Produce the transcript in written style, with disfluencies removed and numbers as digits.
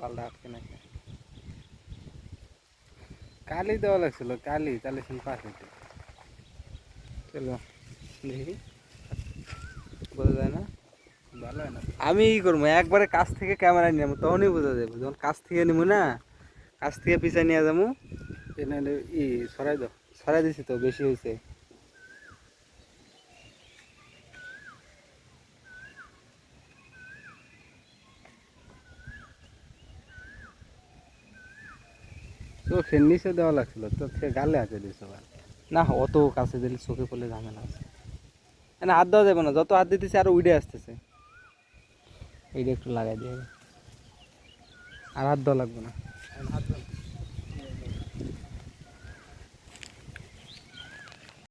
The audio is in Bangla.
পাল্টা আটকে নাকি কালি দেওয়া লাগছিল কালি তাহলে শুন পাস হইতো চলো দেখি বোঝা যায় না ভালো হয় না আমি ই করবো একবারে কাছ থেকে ক্যামেরা নিয়ে যাবো তখনই বোঝা যাবে যখন কাছ থেকে নিবো না কাছ থেকে পিছিয়ে নিয়ে যাবো এনে ই সরাই দাও সরাই দিছি তো বেশি হয়েছে চোখের নিচে দেওয়া লাগছিল চোখে গালে হাতে দিয়েছে না অত কাছে দিলে চোখে পড়লে ঝামেলা আছে না হাত দেওয়া যাবে না যত হাত দিতেছে আরো উইডে আসতেছে এইটা একটু লাগাই দিয়ে আর হাত দেওয়া লাগবে না